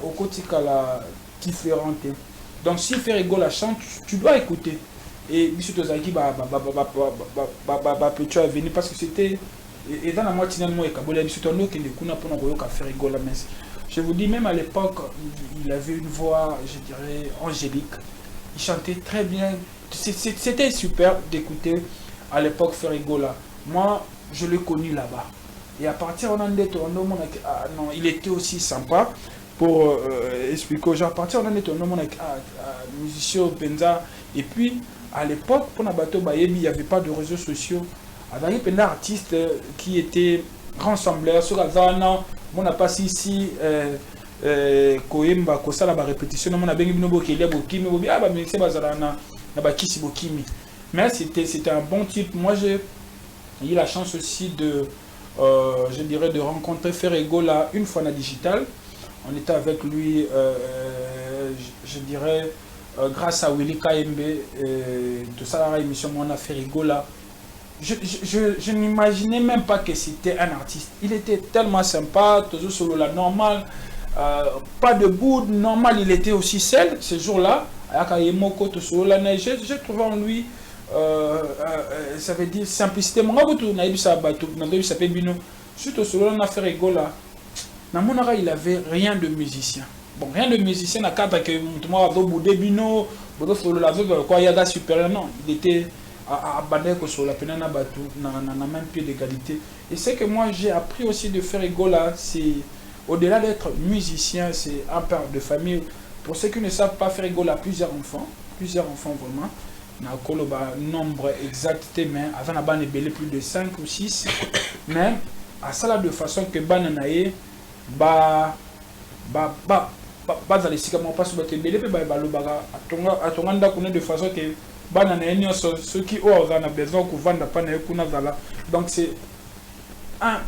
okotikala différente. Donc si Ferrego la chante, tu dois écouter. Et Bissou Tozaki tu as venu parce que c'était et dans la moitié de moi Kabola Bissou Tono qui ne kuna pour nous Ferrego la messe. Je vous dis même à l'époque, il avait une voix, je dirais angélique. Il chantait très bien. C'était super d'écouter à l'époque Ferrego là. Moi, je l'ai connu là-bas. Et à partir de non, il était aussi sympa pour expliquer aux gens. À partir de musicien Penza. Et puis, à l'époque, pour Nabato Bayebi, il n'y avait pas de réseaux sociaux. Il y avait un artiste qui était rassembleur. Sur Azana, on n'a pas ici. Koemba, Kosala, la répétition. On a bien vu Bokimi. Ah, mais c'est Bazarana. Mais c'était un bon type. Moi, j'ai eu la chance aussi de. Je dirais de rencontrer Ferrego là une fois dans digital. On était avec lui, je dirais, grâce à Willy KMB, tout ça, la émission, on a Ferrego là. Je n'imaginais même pas que c'était un artiste. Il était tellement sympa, toujours solo là, normal, pas de bout, normal, il était aussi seul ce jour-là. J'ai trouvé en lui. Ça veut dire simplicité. Surtout sur Ferrego là, il avait rien de musicien. Bon, rien de musicien à carte que moi Bino, non, il était à Badeko sur la peine à Batou, n'a même pied d'égalité. Et c'est que moi j'ai appris aussi de Ferrego là, c'est au-delà d'être musicien, c'est un père de famille. Pour ceux qui ne savent pas, Ferrego a plusieurs enfants vraiment. Na koloba nombre exact mais avant na ban belé plus de 5 ou 6 mais à ça de façon que bananae ba dans les sikamon pas sur belé pe ba lobaga atonga nda kuna de façon que bananae ni ceux qui ont besoin que vendre pas na kuna zala. Donc c'est un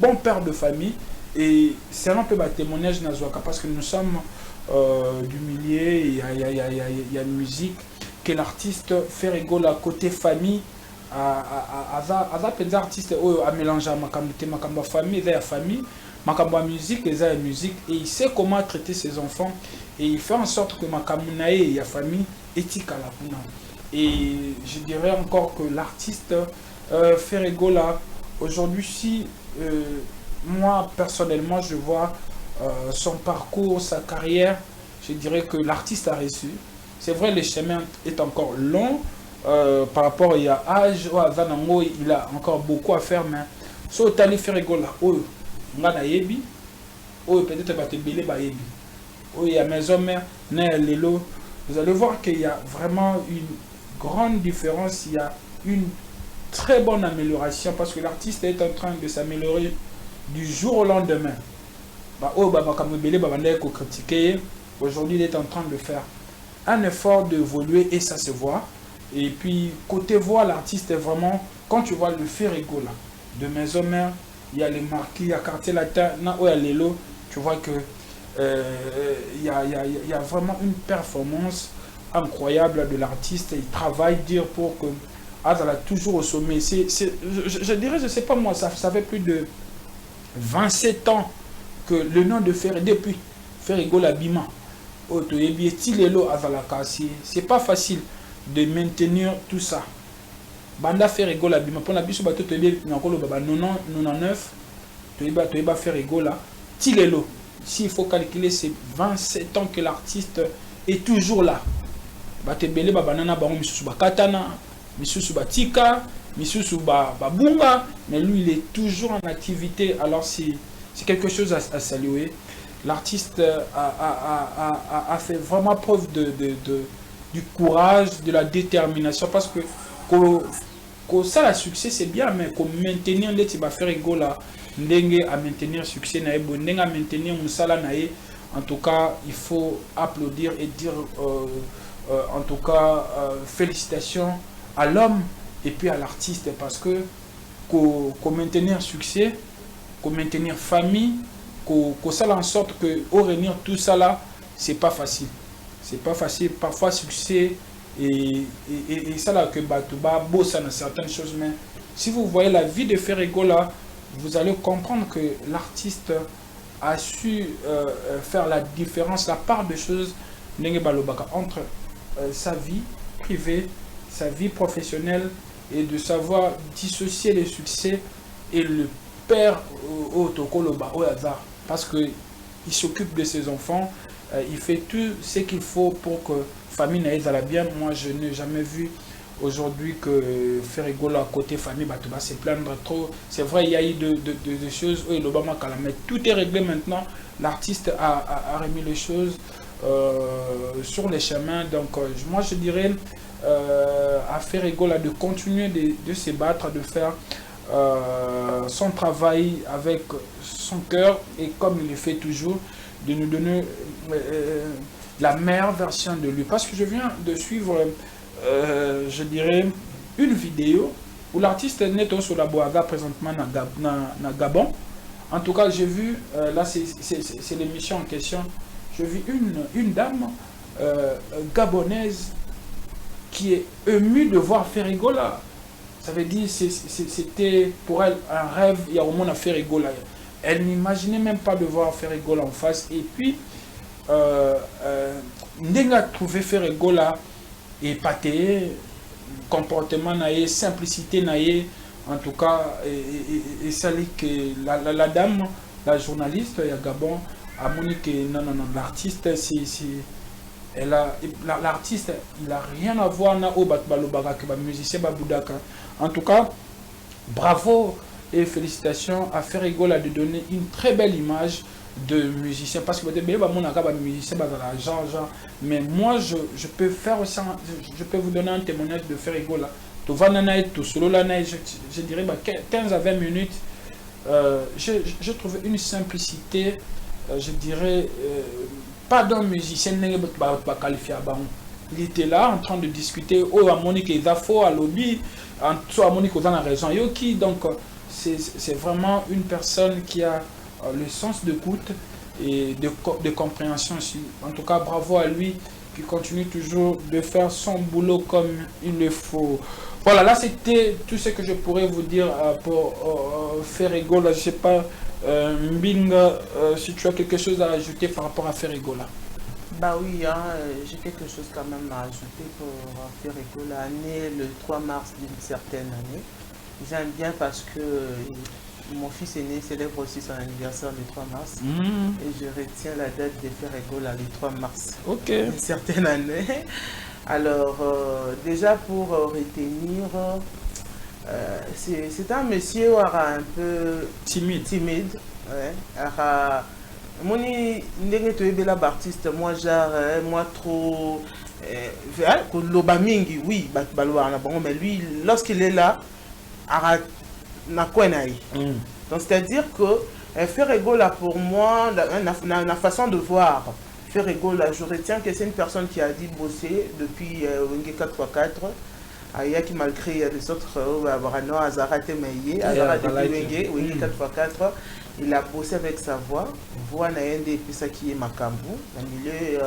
bon père de famille et c'est un peu témoignage na zoaka parce que nous sommes du milieu, il y a une musique que l'artiste Ferrego la côté famille a des artistes a mélangé ma famille et famille ma musique et musique et il sait comment traiter ses enfants et il fait en sorte que ma kamunae et la famille éthique à la puna. Et je dirais encore que l'artiste Ferrego là aujourd'hui si moi personnellement je vois son parcours, sa carrière, je dirais que l'artiste a reçu. C'est vrai, le chemin est encore long par rapport à l'âge, il a encore beaucoup à faire, mais si vous allez faire là, peut-être il y a maison mère, vous allez voir qu'il y a vraiment une grande différence, il y a une très bonne amélioration parce que l'artiste est en train de s'améliorer du jour au lendemain. Aujourd'hui, il est en train de faire un effort d'évoluer et ça se voit. Et puis, côté voix, l'artiste est vraiment, quand tu vois le Ferrego là, de Maison Mère, il y a les marquis, il y a Quartier Latin, il y a Lelo, tu vois que il y a vraiment une performance incroyable de l'artiste. Il travaille dur pour que Azala toujours au sommet. Je dirais, je sais pas moi, ça fait plus de 27 ans que le nom de Ferrego, depuis Ferrego Labima, c'est pas facile de maintenir tout ça. Banda Ferrego Labima, pour la biso bato toyebi nakolo baba 99, toyeba Ferrego la Tilelo. S'il faut calculer, c'est 27 ans que l'artiste est toujours là. Batebele babanana bango misusu bakatana, misusu batika, misusu babunga, mais lui il est toujours en activité. Alors c'est quelque chose à saluer. L'artiste a fait vraiment preuve du courage, de la détermination, parce que ça, le succès, c'est bien, mais qu'on maintenir les petits Ferrego là, à maintenir succès, à maintenir Moussala nae. En tout cas, il faut applaudir et dire, en tout cas, félicitations à l'homme et puis à l'artiste, parce que qu'on maintenir succès, qu'on maintenir famille, qu'on ça en sorte que au réunir tout ça là, c'est pas facile. C'est pas facile. Parfois succès et ça là que Batouba bosse dans certaines choses, mais si vous voyez la vie de Ferrego là, vous allez comprendre que l'artiste a su faire la différence, la part de choses entre sa vie privée, sa vie professionnelle, et de savoir dissocier les succès et le père au Tokoloba au hasard. Parce qu'il s'occupe de ses enfants, il fait tout ce qu'il faut pour que la famille n'aille à la bien. Moi, je n'ai jamais vu aujourd'hui que Ferrigola à côté famille va se plaindre trop. C'est vrai, il y a eu de choses où il Obama mais tout est réglé maintenant. L'artiste a remis les choses sur les chemins. Donc moi je dirais à Ferrigola de continuer de se battre, de faire son travail avec son cœur, et comme il le fait toujours, de nous donner la meilleure version de lui. Parce que je viens de suivre je dirais une vidéo où l'artiste n'est pas sur la Boaga présentement na Gabon. En tout cas, j'ai vu, là c'est l'émission en question, j'ai vu une dame gabonaise qui est émue de voir Ferrigola. Ça veut dire c'était pour elle un rêve, il y a au moins à Ferrigola. Elle n'imaginait même pas de voir Ferrigola en face. Et puis, Ndenga a trouvé Ferrigola épaté, comportement naïe, simplicité naïe, en tout cas, et ça dit que la dame, la journaliste, il y a Gabon, a montré que non, l'artiste, l'artiste, il n'a rien à voir na au batbalobaga que musicien baboudaka. En tout cas, bravo et félicitations à Ferrigola de donner une très belle image de musicien, parce que musicien mais moi je peux faire aussi, je peux vous donner un témoignage de Ferrigola. Je dirais 15 à 20 minutes, je trouvais une simplicité, je dirais pas d'un musicien. Il était là en train de discuter au Monique et Zafo à lobby en Monique aux raison Yoki. Donc c'est vraiment une personne qui a le sens d'écoute et de compréhension aussi. En tout cas, bravo à lui qui continue toujours de faire son boulot comme il le faut. Voilà, là c'était tout ce que je pourrais vous dire pour Ferrigola. Je ne sais pas, Mbinga, si tu as quelque chose à ajouter par rapport à Ferrigola. Bah oui, hein, j'ai quelque chose quand même à ajouter pour Ferrigola, né le 3 mars d'une certaine année. J'aime bien parce que mon fils aîné célèbre aussi son anniversaire le 3 mars. Et je retiens la date de Ferrigola le 3 mars. Ok. Une certaine année. Alors, déjà pour retenir, c'est un monsieur un peu timide. Ouais. Moni ndenge toyebela artiste moi genre moi trop lobamingi oui mais lui lorsqu'il est là na konaï. Donc c'est-à-dire que Ferrigola pour moi la façon de voir Ferrigola, je retiens que c'est une personne qui a dit bosser depuis Wenge 4x4. Qui malgré les autres Wenge 4x4, il a bossé avec sa voix naende et puis ça qui est Makambu, dans le milieu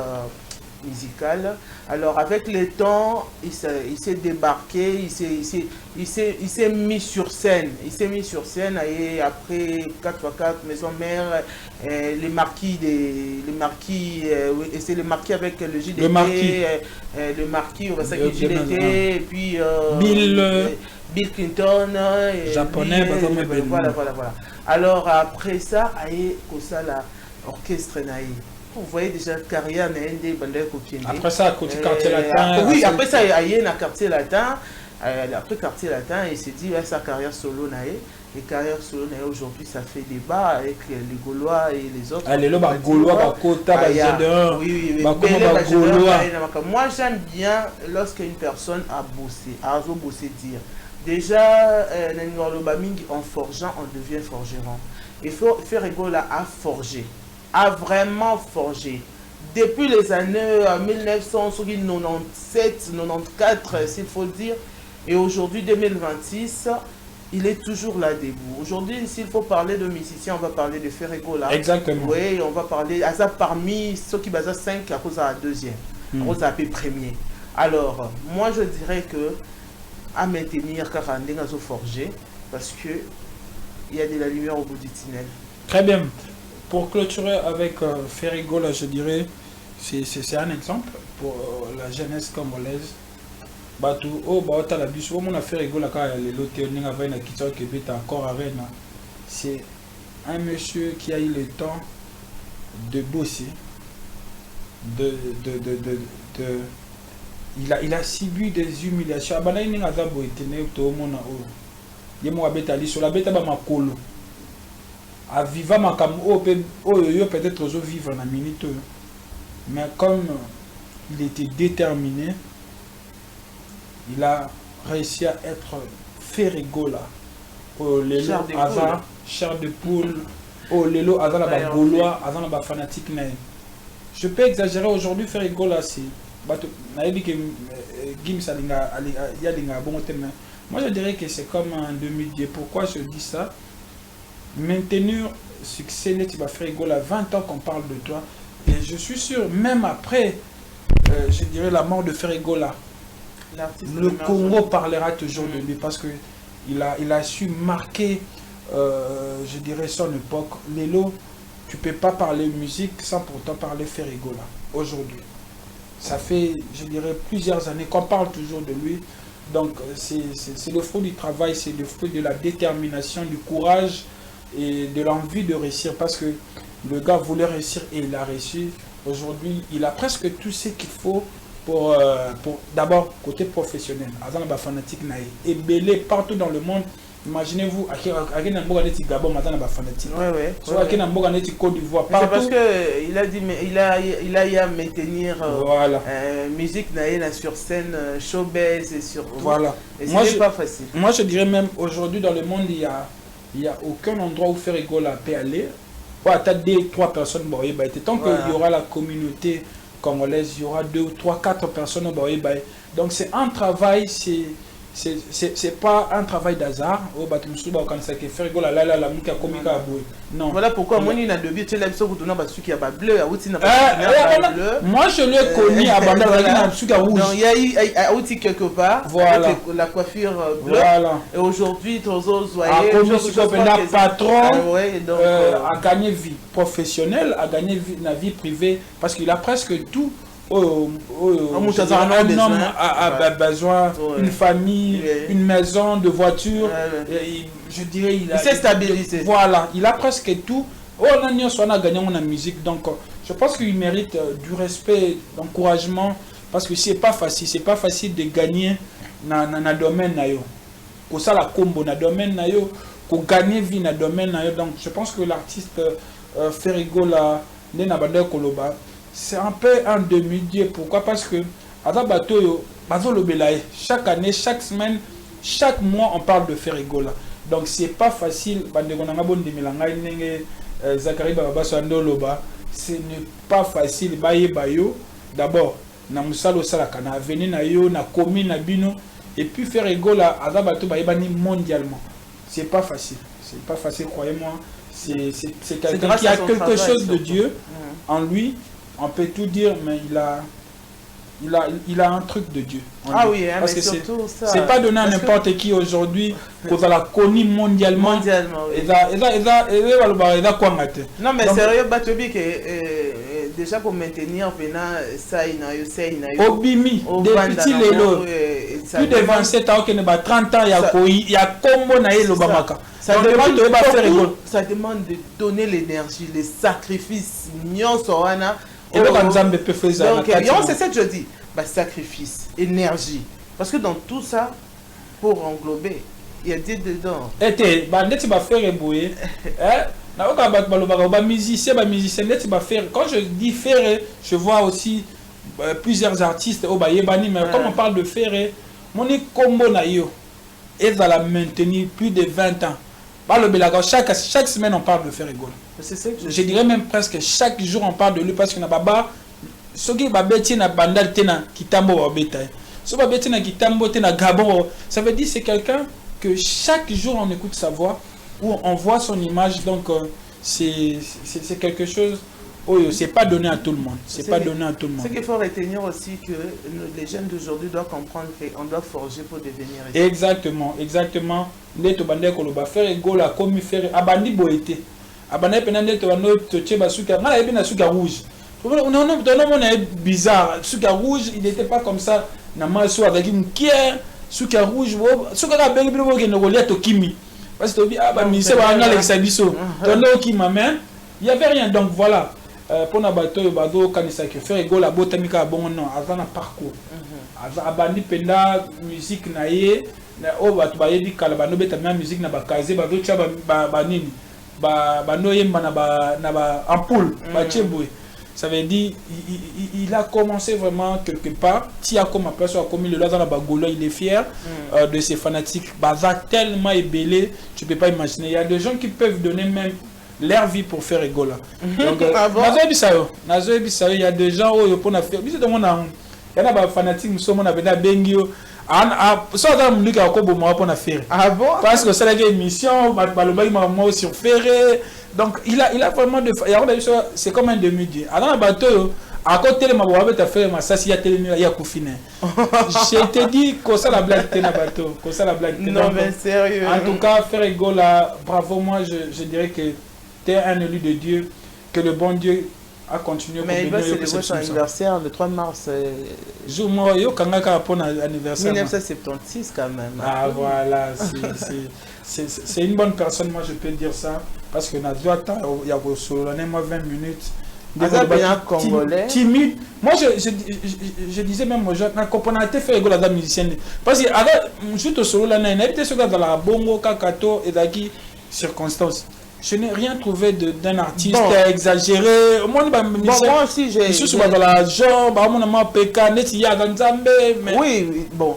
musical. Alors avec le temps, il s'est débarqué, il s'est mis sur scène. Il s'est mis sur scène et après 4x4, Maison Mère, les marquis, et c'est le marquis avec le JDT, le marquis, on va dire JDT, et puis Bill Clinton, japonais, voilà. Alors après ça, il y a l'orchestre naïf. Vous voyez déjà carrière naïf bandé copier. Après ça, côté quartier latin. Oui, après ça, il y a un quartier latin. Après quartier latin, il s'est dit sa carrière solo naïf. Et carrière solo naïf aujourd'hui, ça fait débat avec les Gaulois et les autres. Allez, le Gaulois, moi, j'aime bien lorsqu'une personne a bossé, dire. Déjà, en forgeant, on devient forgeron. Il faut Ferrigola a forgé, a vraiment forgé. Depuis les années 1997, 94, s'il faut dire, et aujourd'hui 2026, il est toujours là debout. Aujourd'hui, s'il faut parler de musicien, on va parler de Ferrigola. Exactement. Oui, on va parler à ça parmi ceux qui basent à 5, à cause à deuxième, à cause à premier. Alors, moi je dirais que à maintenir car on a forgé parce que il y a de la lumière au bout du tunnel. Très bien. pour clôturer avec Ferrigola, je dirais, c'est un exemple pour la jeunesse congolaise. Batu oh baota la biso on a fait rigola quand les lotés on a na kitoko kebeta encore arena. C'est un monsieur qui a eu le temps de bosser, de il a subi des humiliations. Abana ini ngazabo etene to mona o yemo abeta li sur la beta ba makolo a viva makam o yo peut-être ozo vivre na minute, mais comme il était déterminé, il a réussi à être Ferrigola. Oh, Lelo Aza, chair de poule. Oh, Lelo Aza, la Gaulois, Aza, la fanatique. Je peux exagérer aujourd'hui, Ferrigola, c'est. Moi, je dirais que c'est comme un demi-dieu. Pourquoi je dis ça? Maintenir succès, tu vas Ferrigola, 20 ans qu'on parle de toi. Et je suis sûr, même après, je dirais la mort de Ferrigola, le Congo parlera toujours de lui parce que il a su marquer, je dirais, son époque. Lelo, tu peux pas parler musique sans pourtant parler Ferrigola aujourd'hui. Ça fait, je dirais, plusieurs années qu'on parle toujours de lui. Donc, c'est le fruit du travail, c'est le fruit de la détermination, du courage et de l'envie de réussir parce que le gars voulait réussir et il a réussi. Aujourd'hui, il a presque tout ce qu'il faut pour d'abord côté professionnel, avant la fanatique et belé partout dans le monde. Imaginez-vous à Gabon, fanatique. Côte d'Ivoire. C'est parce que il a dit mais il a eu à maintenir musique sur scène, showbiz et sur tout. Voilà. Et c'est pas facile. Moi je dirais même aujourd'hui dans le monde il y a aucun endroit où Ferrigola peut aller. Ouais, tu as 2-3 personnes tant qu'il y aura la communauté congolaise, il y aura 2 ou 3, 4 personnes au Baoye. Donc c'est un travail, c'est pas un travail d'hasard. Non. Voilà pourquoi moi il a bleu. Moi je l'ai connu à Bandar rouge. Il y a eu outil quelque part avec la coiffure bleue. Voilà. Et aujourd'hui patron a gagné vie professionnelle, a gagné la vie privée parce qu'il a presque tout. Un homme a besoin d'une famille, une maison, de voiture. Je dirais il s'est stabilisé. Voilà, il a presque tout. On a gagné en musique, donc je pense qu'il mérite du respect, d'encouragement, parce que c'est pas facile de gagner dans le domaine nayo. Pour ça la combo dans le domaine nayo, pour gagner vie dans le domaine nayo. Donc je pense que l'artiste Ferrigola Ndenabanda Koloba, c'est un peu un demi-dieu. Pourquoi? Parce que chaque année, chaque semaine, chaque mois, on parle de Ferrigola. Donc c'est pas facile. Ce n'est pas facile. D'abord, na musalo salaka na avenue na yo na commune na bino et puis Ferrigola mondialement. C'est pas facile. C'est pas facile, croyez-moi. C'est quelqu'un qui a quelque chose de Dieu en lui. On peut tout dire, mais il a un truc de Dieu. Ah oui, parce mais que surtout ça. C'est pas donné à n'importe qui aujourd'hui qu'on a connu mondialement. Oui. Non, mais sérieux, Batobi, déjà pour maintenir ça, Obimi, depuis Lelo, plus de 27 ans, 30 ans, il y a Combo Naï Lobamaka. Ça demande de donner l'énergie, les sacrifices. Donc, c'est ça que je dis. Sacrifice, énergie. Parce que dans tout ça, pour englober, il y a Dieu dedans. Quand je dis faire, je vois aussi plusieurs artistes. Mais comme on parle de faire, mon combo naïo est à la maintenir plus de 20 ans. Chaque semaine on parle de Ferrigola. Je dirais même presque chaque jour on parle de lui parce que Nababa, ça veut dire c'est quelqu'un que chaque jour on écoute sa voix ou on voit son image, donc c'est quelque chose. C'est pas donné à tout le monde. C'est pas donné à tout le monde. Ce qu'il faut retenir aussi que les jeunes d'aujourd'hui doivent comprendre qu'on doit forger pour devenir. Exactement. Les Tobandé Koloba Ferrigola comme faire Abandi Boete. abana penande to no to cheba suka ngala ebi na suka rouge. On a bizarre, suka rouge, il n'était pas comme ça na maso avec une kier, suka rouge, suka ka bengi bilo ke no golia to kimi. Parce que ah ba mi se ba ngala exabiso. To no ki ma main, il y avait rien donc voilà. Pour na bato bado kanisa ke faire go la botamika bon non, avant un parcours. Abandi penda musique na ye, na o bato ba yebi kala ba no beta ma musique na ba kaze ba do cha ba nini. Ba no yemba na ba ampoule, ba cheboué. Ça veut dire il a commencé vraiment quelque part. Tia comme a personne a commis le là dans la bagoula, il est fier de ses fanatiques. Baza tellement ébélé, tu peux pas imaginer. Il y a des gens qui peuvent donner même leur vie pour faire Egola. Donc, il y a des gens où pour faire. Il y a des fanatiques qui sont bengio. Ça dans le cas où on a fait. Ah bon? Parce que c'est la émission, moi sur ferré. Donc il a vraiment de. C'est comme un demi-dieu. Alors le bateau, à côté de ma boîte, tu as fait ma sassia télé, il y a coufiné. Je te dis que ça la blague t'es na bateau, que ça la blague. Non mais sérieux. En tout cas, faire Egola, bravo, moi je dirais que tu es un élu de Dieu, que le bon Dieu a continué. Mais il va célébrer son anniversaire le 3 mars. Jour moi, yo kangaka pour anniversaire. 1976 quand même. Ah voilà, c'est une bonne personne, moi je peux dire ça. Parce que na droite, il y a moi 20 minutes. Congolais. Timide. Moi je disais même aux gens, on a été fait Egola dans musicienne. Parce que je te solo là, il était ce gars dans la bongo, kakato et daki circonstances. Je n'ai rien trouvé d'un artiste exagéré. Moi aussi, j'ai. Je suis dans la jambe, oui, bon,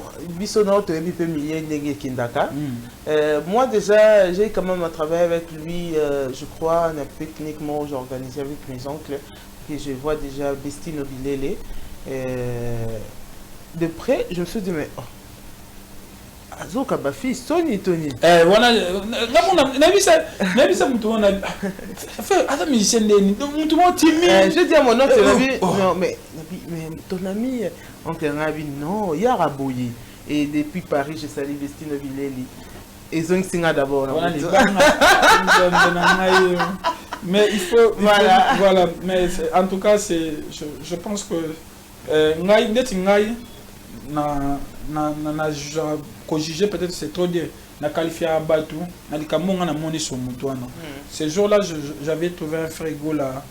moi déjà, j'ai quand même travaillé avec lui, je crois, on a techniquement, j'ai organisé avec mes oncles, et je vois déjà Bestino Bilele. De près, je me suis dit, mais. Azoka bafi Sony Tony. Voilà, on a vu ça on a fait attends musicien tout monde timide. Je dis à mon oncle non mais ton ami oncle Rabi non, il y a Raboyi et depuis Paris je salue Vestino Bileli. Et Zong Singa d'abord. Mais il faut voilà mais en tout cas c'est je pense que ngai net ngai na juger peut-être c'est trop dur na qualifié à Batou na likamonga na moni sur mutuano ce jour-là j'avais trouvé un frigo là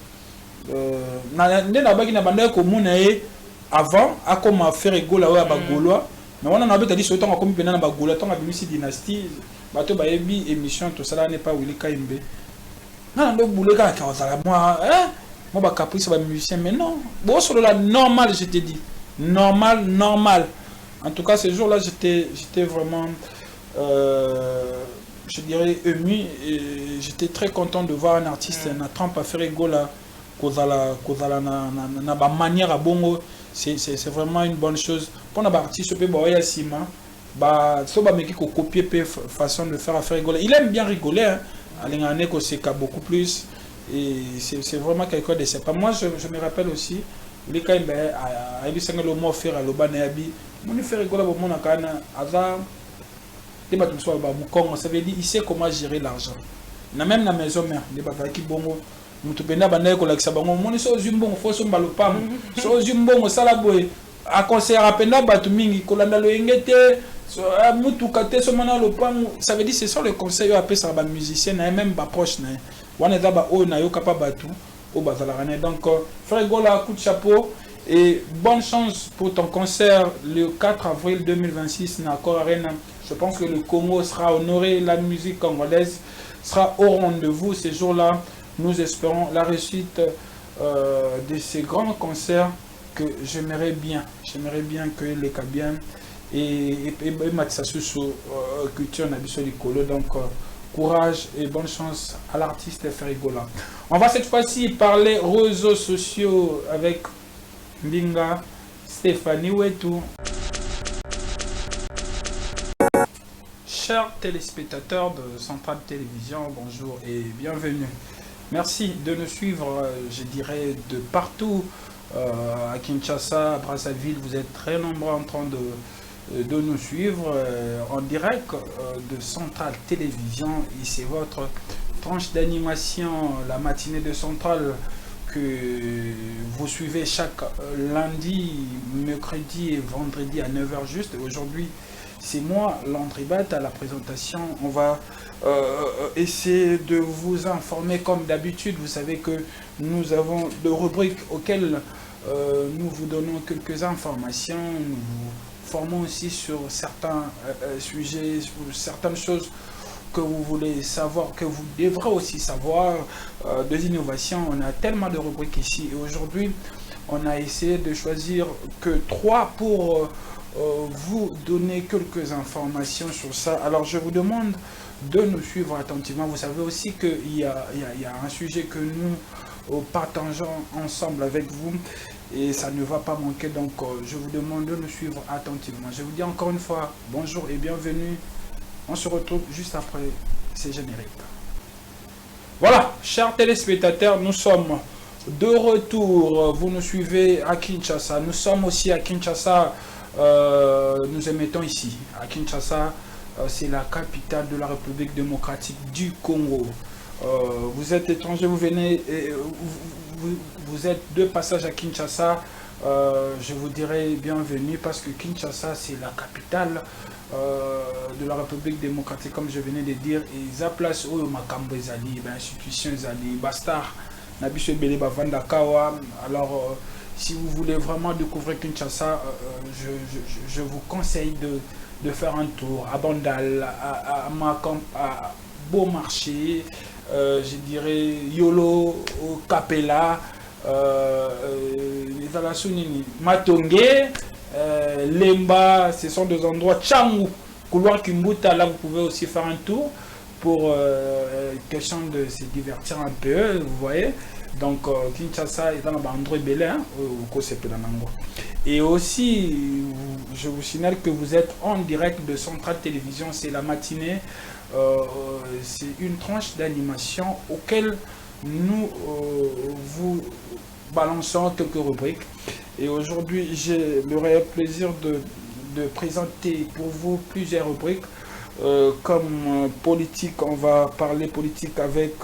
na baki na banda ko mona avant a comme faire ego là ba gaulois mais on a dit ce temps comme pena na ba gaulois tant abimisi dynastie bato ba yebi émission tout ça là n'est pas Willy Kaimbe na ndo bouleka ka ozala moi moi ba caprice ba musicien mais non bon sur la normal je te dis normal. En tout cas, ce jour-là, j'étais vraiment, je dirais, ému. J'étais très content de voir un artiste, un trempe à faire Egola, na ba manière à bongo. C'est vraiment une bonne chose. Pour un artiste, peut boire sima, bah, so ba meki ko copier façon de faire à faire Egola. Il aime bien rigoler, hein. Alingane ko c'est beaucoup plus. Et c'est vraiment quelque chose de sympa. Moi, je me rappelle aussi. Les cas a ebisanga le mot faire à l'obana abi mon faire rigoler bon mon akana aza les bateaux soit ba mukongo ça veut dire il sait comment gérer l'argent na même na maison mère les bateaux qui bongo mutu penda banda ko lakisa bango mon so zumbongo fo so mbalopa so zumbongo sala boy a conseiller à penda batu mingi ko landa lo engete so mutu kate so mana lo pam ça veut dire c'est ça le conseil à pesa ba musicien na même ba proche na wana za ba o na yo kapa batu au Bazalaranais. Donc, frère Gola, coup de chapeau et bonne chance pour ton concert le 4 avril 2026 na Accor Arena. Je pense que le Congo sera honoré, la musique congolaise sera au rendez-vous ces jours-là. Nous espérons la réussite de ces grands concerts que j'aimerais bien que les Kabiens et Matsasu culture n'abissent du colo. Donc, courage et bonne chance à l'artiste Ferigola. On va cette fois-ci parler réseaux sociaux avec Mbinga Stéphanie Wetou. Chers téléspectateurs de Centrale Télévision, bonjour et bienvenue. Merci de nous suivre, je dirais, de partout. À Kinshasa, à Brazzaville, vous êtes très nombreux en train de nous suivre en direct de Centrale Télévision. Et c'est votre tranche d'animation, la matinée de Centrale, que vous suivez chaque lundi, mercredi et vendredi à 9h juste. Aujourd'hui, c'est moi, Landry Bat, à la présentation. On va essayer de vous informer comme d'habitude. Vous savez que nous avons deux rubriques auxquelles nous vous donnons quelques informations. Nous vous formons aussi sur certains sujets, sur certaines choses que vous voulez savoir, que vous devrez aussi savoir, des innovations. On a tellement de rubriques ici. Et aujourd'hui, on a essayé de choisir que 3 pour vous donner quelques informations sur ça. Alors, je vous demande de nous suivre attentivement. Vous savez aussi qu'il y a un sujet que nous partageons ensemble avec vous et ça ne va pas manquer. Donc, je vous demande de nous suivre attentivement. Je vous dis encore une fois bonjour et bienvenue. On se retrouve juste après ces génériques. Voilà, chers téléspectateurs, nous sommes de retour. Vous nous suivez à Kinshasa. Nous sommes aussi à Kinshasa. Nous émettons ici. À Kinshasa, c'est la capitale de la République démocratique du Congo. Vous êtes étranger, vous venez, vous êtes de passage à Kinshasa. Je vous dirais bienvenue parce que Kinshasa, c'est la capitale de la République démocratique, comme je venais de dire. Ils place où Makambo Ezali, institution Ezali, Bastar, Nabiso Bele Bavanda Kawa. Alors, si vous voulez vraiment découvrir Kinshasa, je vous conseille de faire un tour à Bandal, à Beaumarchais, je dirais Yolo, Capella, Matongé, Lemba. Ce sont des endroits. Tchangou, couloir Kimbuta, là vous pouvez aussi faire un tour pour question de se divertir un peu, vous voyez. Donc Kinshasa est dans l'endroit Belin au Kosepelanango. Et aussi, je vous signale que vous êtes en direct de Centrale Télévision. C'est la matinée. C'est une tranche d'animation auquel nous vous balançons quelques rubriques. Et aujourd'hui, j'ai le réel plaisir de présenter pour vous plusieurs rubriques. Comme politique, on va parler politique avec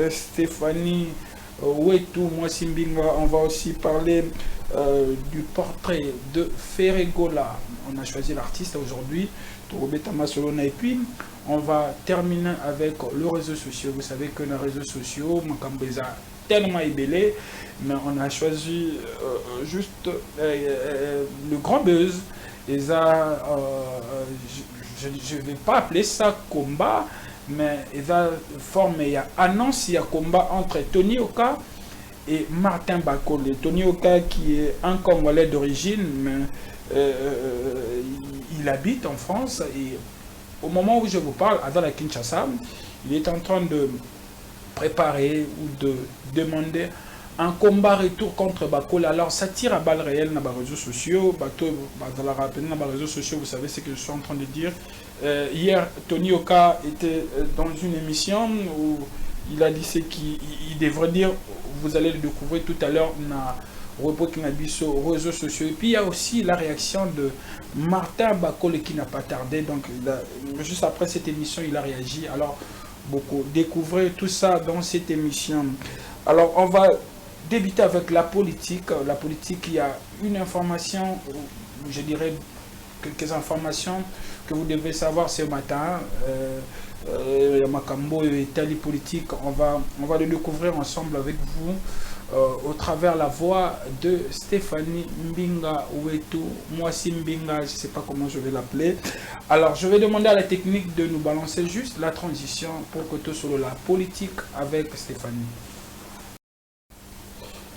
Stéphanie Wetu Mwasimbinga. On va aussi parler du portrait de Ferregola. On a choisi l'artiste aujourd'hui, Torobeta Masolona. Et puis, on va terminer avec les réseaux sociaux. Vous savez que les réseaux sociaux, Makambeza tellement ébélé, mais on a choisi juste le grand buzz. Et ça, je ne vais pas appeler ça combat, mais il va former, il y a annonce, il y a combat entre Tony Oka et Martin Bakole. Tony Oka qui est un Congolais d'origine, mais il habite en France et au moment où je vous parle, à la Kinshasa, il est en train de préparer ou de demander un combat retour contre Bakole. Alors ça tire à balles réelles dans les réseaux sociaux. Dans les réseaux sociaux, vous savez ce que je suis en train de dire. Hier, Tony Oka était dans une émission où il a dit ce qu'il devrait dire. Vous allez le découvrir tout à l'heure dans les réseaux sociaux. Et puis il y a aussi la réaction de Martin Bakole qui n'a pas tardé. Donc juste après cette émission, il a réagi. Alors beaucoup découvrez tout ça dans cette émission. Alors on va débuter avec la politique. La politique, il y a une information, je dirais quelques informations que vous devez savoir ce matin. Makambo et Tali politique, on va le découvrir ensemble avec vous au travers la voix de Stéphanie Mbinga Wetu Mwasimbinga, je ne sais pas comment je vais l'appeler. Alors je vais demander à la technique de nous balancer juste la transition pour que tout sur la politique avec Stéphanie.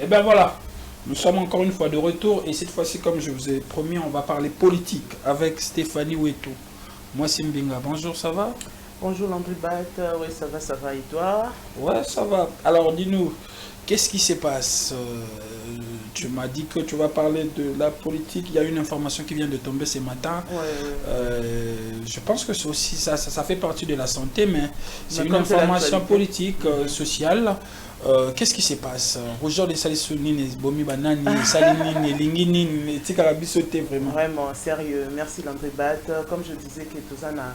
Et bien voilà, nous sommes encore une fois de retour et cette fois-ci, comme je vous ai promis, on va parler politique avec Stéphanie Wetu Mwasimbinga. Bonjour, ça va? Bonjour Landry Bat, oui ça va et toi? Ouais, ça va. Alors dis-nous, qu'est-ce qui se passe? Tu m'as dit que tu vas parler de la politique. Il y a une information qui vient de tomber ce matin. Ouais. Je pense que c'est aussi ça fait partie de la santé, mais c'est une information politique, sociale. Qu'est-ce qui se passe? Roger de Salissounine, Bomi Banani, Salinine, Lingine, Tikarabisoté, vraiment. Vraiment, sérieux. Merci Landry Bat. Comme je disais, que tout ça a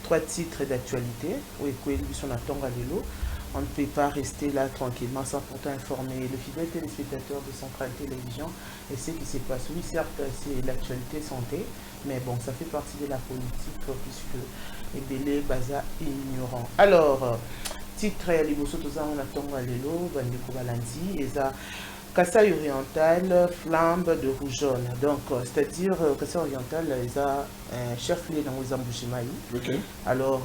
3 titres d'actualité. Oui, Koueli Bissona Tonga Lelo. On ne peut pas rester là tranquillement sans pourtant informer le fidèle téléspectateur de Centrale Télévision et ce qui se passe. Oui, certes, c'est l'actualité santé, mais bon, ça fait partie de la politique puisque les délais baza ignorants. Alors, titre à Liboso Toza, on attend à l'élo, Bandeko Balandi, et ça, Kasaï oriental, flambe de rouge jaune. Donc, c'est-à-dire, Kasaï oriental, ils ont un chef-lieu dans les Mboujimaï. Ok. Alors,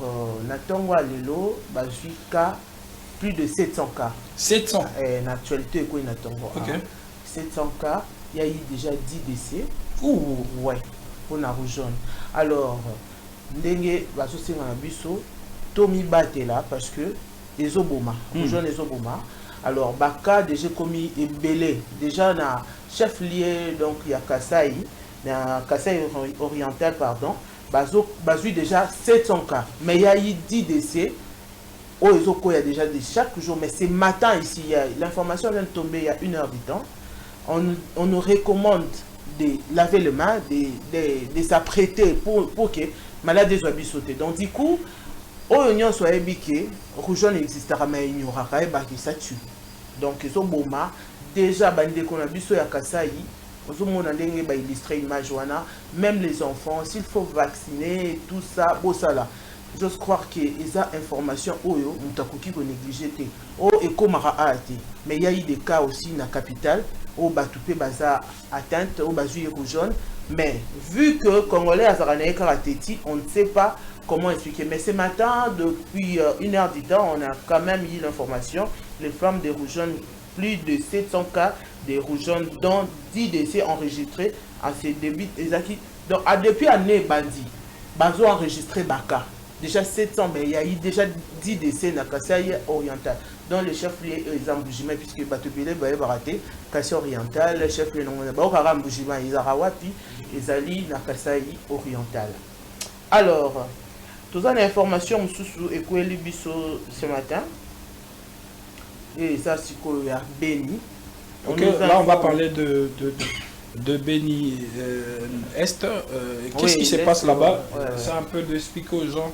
Natongo à l'élo, Bazuika, plus de 700 cas. 700. En actualité, quoi, Natongo. Ok. 700 cas, il y a eu déjà 10 décès. Ouh. Ouais, pour la rouge jaune. Alors, Ndenge, Bazosi Biso, Tomi Batela, parce que les Obama, rouge jaune les Obama. Alors, Baka déjà commis et belé. Déjà, na chef lié, donc il y a Kasaï, oriental, pardon. Bazui déjà 700 cas. Mais il y a eu 10 décès. Oh, il y a déjà des chaque jour. Mais c'est matin ici. L'information vient de tomber il y a 1 heure du temps. On nous recommande de laver les mains, de s'apprêter pour que maladie soit sauter. Donc, du coup, Oignon soit ébiqué, rouge n'existera mais il n'y aura pas et ça tue. Donc ils sont boma déjà bandé qu'on a biso ya Kasaï, aux hommes on a illustré image wana, même les enfants s'il faut vacciner tout ça, beau ça là. J'ose croire que les informations oyo mutakuki ko négliger té. O ekomara aate. Mais il y a eu des cas aussi dans la capitale au Batoupé baza atteinte au bazu rouge. Mais vu que Congolais azaranaye karateti, on ne sait pas comment expliquer. Mais ce matin, depuis 1 heure du temps, on a quand même eu l'information. Les femmes des rouges jaunes, plus de 700 cas de rouges jaunes, dont 10 décès enregistrés à ces débuts. Donc, depuis l'année Bandi, Bazo a enregistré Baka. Déjà 700, mais il y a eu déjà 10 décès dans Kasaï oriental. Dans le chef-lieu, ils ont bougé, puisque Batobile va rater, Kasaï oriental, le chef-lieu, ils ont bougé, ils ont rawapi, ils ont dans Kasaï oriental. Alors, toutes les informations sous Ekoueli Bisso ce matin. Et ça, c'est quoi, Béni. Ok, là on va parler de Béni Est. Qu'est-ce qui se passe là-bas? C'est un peu d'expliquer aux gens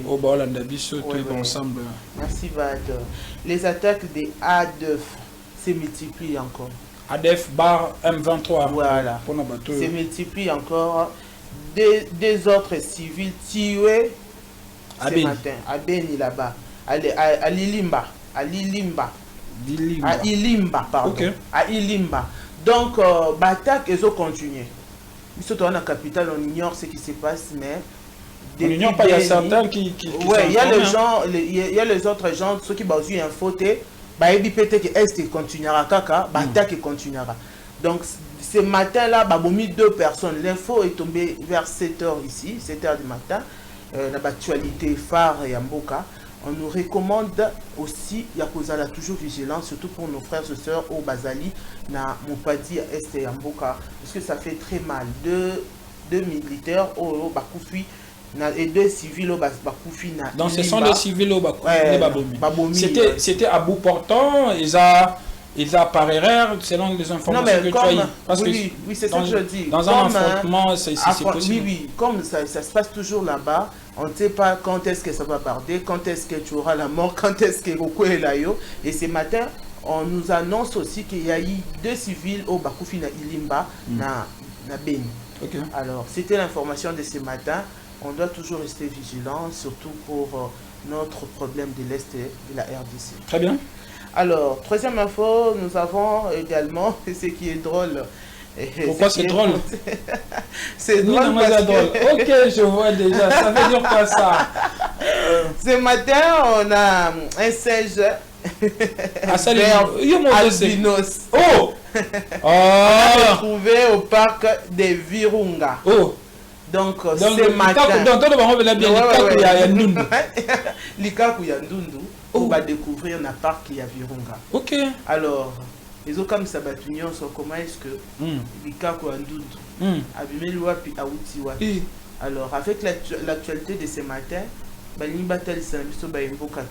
au Baolanda Bisso, tout ensemble. Merci, Bad. Les attaques des ADF se multiplient encore. ADF bar M23. Voilà. Se multiplient encore. Des autres civils tués ce matin à Béni là-bas, à Lilimba, à Ilimba, pardon, okay. À Ilimba. Donc, l'attaque, ils ont continué. Surtout dans la capitale, on ignore ce qui se passe, mais on n'ignore pas, il y a certains qui ouais, il y a les gens, il y a les autres gens, ceux qui basent un fauteuil, bah il peut-être que Est continuera, Kaka, l'attaque continuera. Donc, ce matin-là, bah, il y a 2 personnes. L'info est tombée vers 7h ici, 7h du matin. L'actualité phare et Mboka. On nous recommande aussi, Yakozala toujours vigilant, surtout pour nos frères et sœurs au Bazali, na Mopadi, Est et Mboka, parce que ça fait très mal. Deux militaires au Bakoufi et 2 civils au Bakoufi. Donc ce sont les civils au Bakoufi. C'était à bout portant, ils apparaîtrent selon les informations que tu as eues. Parce oui, c'est ça que je dis. Dans un affrontement, c'est possible. Oui, comme ça se passe toujours là-bas, on ne sait pas quand est-ce que ça va partir, quand est-ce que tu auras la mort, quand est-ce que Roko est là. Et ce matin, on nous annonce aussi qu'il y a eu 2 civils au Bakoufi na Ilimba, na Beni. Okay. Alors, c'était l'information de ce matin. On doit toujours rester vigilant, surtout pour notre problème de l'Est et de la RDC. Très bien. Alors, 3e info, nous avons également, ce qui est drôle. Pourquoi c'est drôle? C'est drôle parce que... Ok, je vois déjà. Ça veut dire quoi ça? Ce matin, on a un singe albinos. Oh! On a retrouvé au parc de Virunga. Oh! Donc ce matin... Likaku Yandundu, on va découvrir un parc qui a Virunga. Ok. Alors... Les autres comme Sabatunion sont comment est-ce que Likaku Yandundu abimeli wapi auti wapi. Alors avec l'actualité de ce matin, Balimbatel Sambiso Baimboka,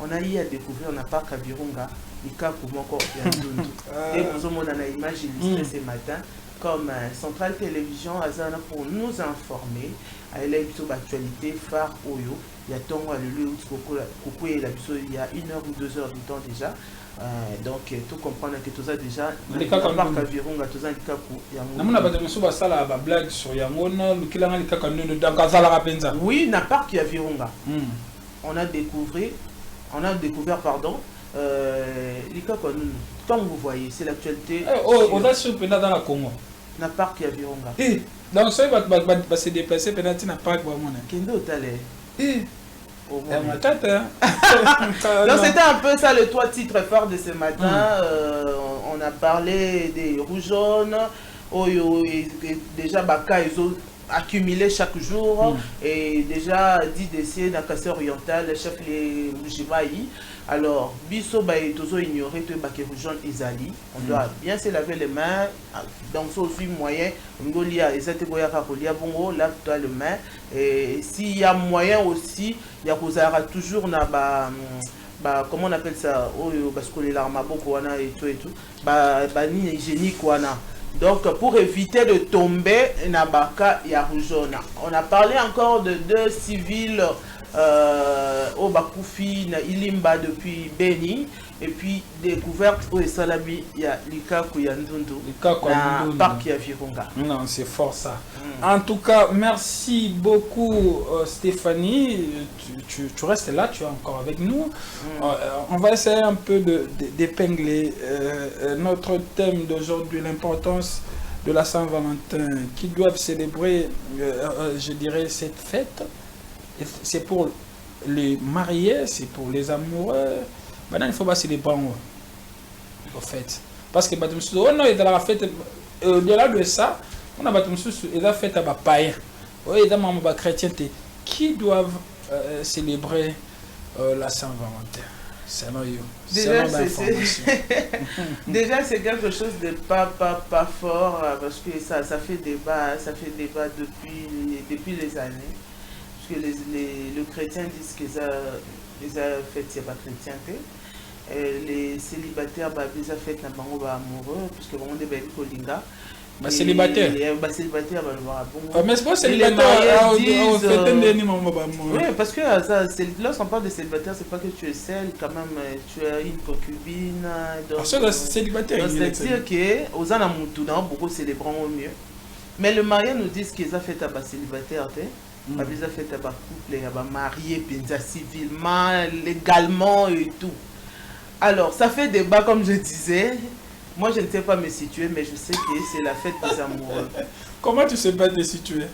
on a eu à découvrir un parc à Virunga, Likaku Moko Yandundu. Et nous avons une image illustrée ce matin. comme Centrale Télévision Azana pour nous informer à l'actualité phare Oyo. Il y a tant il y a 1 heure ou 2 heures du temps déjà. Donc tout comprendre que tout ça déjà les cas comme Virunga tout ça namuna bato mosusu basala ba blague sur yango na lukilanga les cas comme nous dans kazala rapenza. Oui, n'a pas qu'il y a Virunga. On a découvert pardon les cas comme nous. Comme vous voyez, c'est l'actualité. On a sur pendant dans la Congo. N'a pas qu'il y a Virunga. Donc ça va se déplacer pendant n'a pas quoi mon. Kendo Tale. Donc c'était un peu ça les 3 titres forts de ce matin. On a parlé des rouges jaunes. Déjà Baka ils ont accumulé chaque jour et déjà 10 décès dans le Cassé oriental, chef les Moujibaï. Alors, Bisso Baye toujours ignoré que Baké rouge jaune Isali. On doit bien se laver les mains. Donc, ça aussi moyen. Ngolia, Isate Goyaka Kolia Bongo, lave-toi les mains. Et s'il y a moyen aussi, il y a toujours comment on appelle ça, parce que les larmes et tout, ni hygiénique. Donc, pour éviter de tomber, Nabaka et Rougeon. On a parlé encore de 2 civils au Bakoufi, na Ilimba depuis Beni. Et puis, découverte au Salabi, il y a Lika Kouyandundu, na Parc Virunga. Non, c'est fort ça. En tout cas, merci beaucoup Stéphanie. Tu restes là, tu es encore avec nous. On va essayer un peu d'épingler notre thème d'aujourd'hui, l'importance de la Saint-Valentin, qui doivent célébrer, je dirais, cette fête. C'est pour les mariés, c'est pour les amoureux. Maintenant, il faut pas célébrer en fait. Parce que on a la fête, au-delà de ça, on a la fête à païen, à chrétien qui doivent célébrer la Saint-Valentin. Déjà, c'est quelque chose de pas fort parce que ça fait débat depuis les années. Parce que les chrétiens disent que les fêtes c'est pas chrétienté. Les célibataires ils ont fait un amoureux parce que vraiment des belles colinga. Célibataire. Célibataire mais c'est pas célibataire. Oui, parce que lorsqu'on parle de célibataire, c'est pas que tu es seul, quand même tu as une concubine. Célibataire. C'est-à-dire que aux Anamoutoudan, beaucoup célébrons au mieux. Mais le marié nous dit qu'ils ont fait à célibataire. Ils ont fait à couple, ils ont marié, civilement, légalement et tout. Alors, ça fait débat, comme je disais. Moi, je ne sais pas me situer, mais je sais que c'est la fête des amoureux. Comment tu sais pas te situer?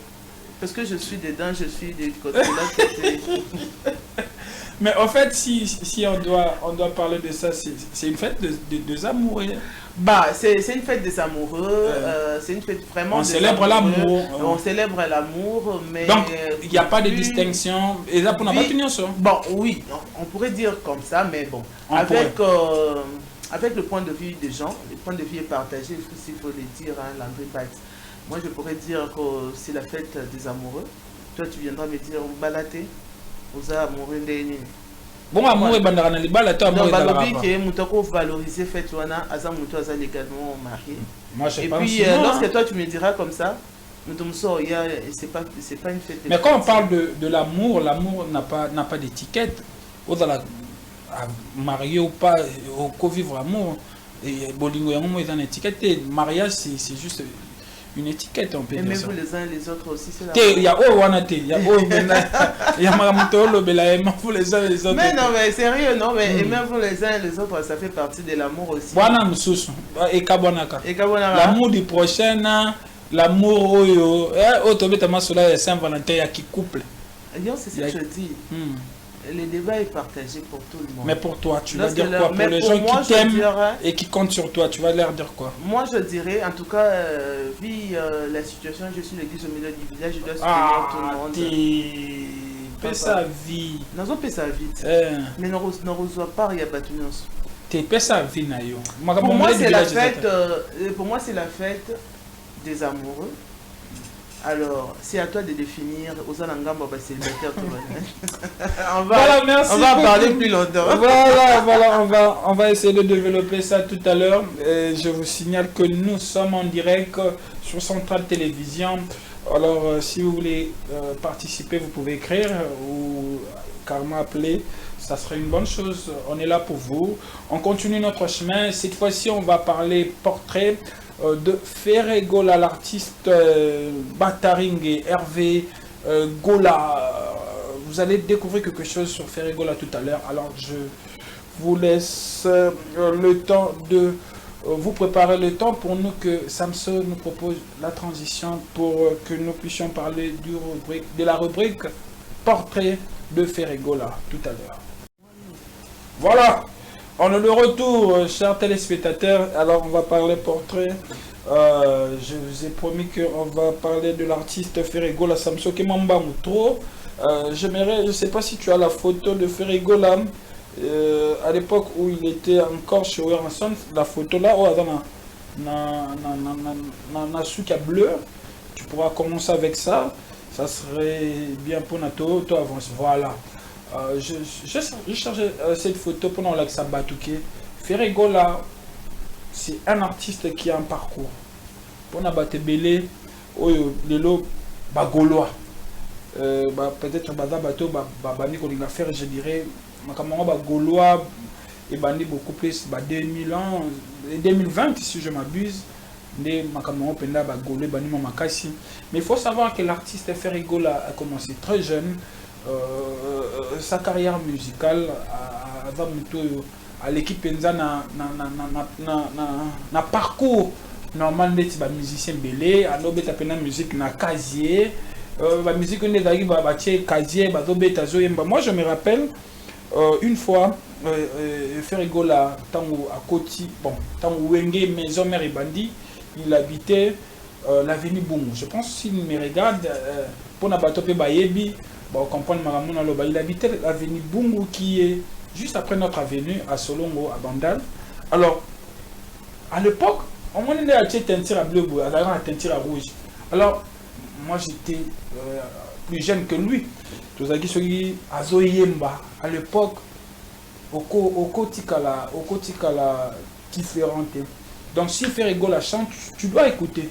Parce que je suis dedans, je suis de côté là. Mais en fait, si on doit parler de ça, c'est une fête des amoureux. Bah, c'est une fête des amoureux, c'est une fête vraiment. On célèbre l'amour. On célèbre l'amour, mais. Donc, il n'y a pas de distinction. Et là, pour bon, oui, on pourrait dire comme ça, mais bon. Avec le point de vue des gens, le point de vue est partagé, s'il faut le dire, hein, Landry Bites. Moi, je pourrais dire que c'est la fête des amoureux. Toi, tu viendras me dire, balaté, aux amoureux des. Bon, amour et bandarana, les balles, toi, amour et bandarana. Valoriser fête, légalement marié. Moi, je et pense puis, lorsque toi, tu me diras comme ça, c'est pas une fête. Mais quand on parle de l'amour, l'amour n'a pas d'étiquette. Marié ou pas, au co-vivre l'amour, et bolingo yango est une étiquette. Mariage, c'est juste une étiquette, on peut dire ça. Aimez-vous les uns et les autres aussi, c'est la il y a il y a Maramutolo, aimez-vous les uns et les autres. Mais non, mais sérieux, non, mais aimez-vous les uns et les autres, ça fait partie de l'amour aussi. Wana mususu, l'amour du prochain, l'amour oyo, otobeta sola Saint-Valentin qui couple. C'est ce que je dis. Le débat est partagé pour tout le monde. Mais pour toi, tu vas dire quoi? Pour les gens qui t'aiment et qui comptent sur toi, tu vas leur dire quoi? Moi, je dirais, en tout cas, vu la situation, je suis l'église au milieu du village, je dois soutenir tout le monde. Fais sa vie. Nous avons fait sa vie. Mais nous ne reçoit pas, il y a pas tout le monde. Tu fais sa vie, Nayo. Pour moi, c'est la fête des amoureux. Alors, c'est à toi de définir aux Anangamba célibataire. Voilà, merci. On va parler plus longtemps. Voilà, on va essayer de développer ça tout à l'heure. Je vous signale que nous sommes en direct sur Centrale Télévision. Alors, si vous voulez participer, vous pouvez écrire ou carrément appeler. Ça serait une bonne chose. On est là pour vous. On continue notre chemin. Cette fois-ci, on va parler portrait de Ferregola, l'artiste Bataring Hervé Gola. Vous allez découvrir quelque chose sur Ferregola tout à l'heure. Alors je vous laisse le temps de vous préparer le temps pour nous que Samson nous propose la transition pour que nous puissions parler de la rubrique portrait de Ferregola tout à l'heure. Voilà. On est de retour, chers téléspectateurs. Alors, on va parler portrait. Je vous ai promis qu'on va parler de l'artiste Ferregola Samsoke Mamba Moutro. J'aimerais, je ne sais pas si tu as la photo de Ferregola à l'époque où il était encore chez Weranson. La photo là, oh, na souka bleu. Tu pourras commencer avec ça. Ça serait bien pour Nato. Tu avances. Voilà. Je cherchais cette photo pendant l'Axa Batouké. Ferregola, c'est un artiste qui a un parcours. Pour Nabate Belé, Lelo, Gaulois. Peut-être Bato, Bani Kolinga faire, je dirais, Makamanga Gaulois, et Bani beaucoup plus, 2000 ans, 2020 si je m'abuse. Mais il faut savoir que l'artiste Ferregola a commencé très jeune. Sa carrière musicale à l'équipe Penza na parcours normal des musiciens belé à l'obé tapena musique na casier la musique on est arrivé à casier moi je me rappelle une fois Ferregola tango à Koti bon tango Wenge maison mère et bandit il habitait l'avenue Bungu. Je pense s'il me regarde pour na bateau pe bayebi bon, comprendre il habitait l'avenue Bungu qui est juste après notre avenue à Solongo, à Bandal. Alors, à l'époque, on m'a dit à teinture à bleu, à teinture à rouge. Alors, moi j'étais plus jeune que lui. Tout ça qui à Zoyemba, à l'époque, au Kotikala différente. Donc, si Ferregola chante, tu dois écouter.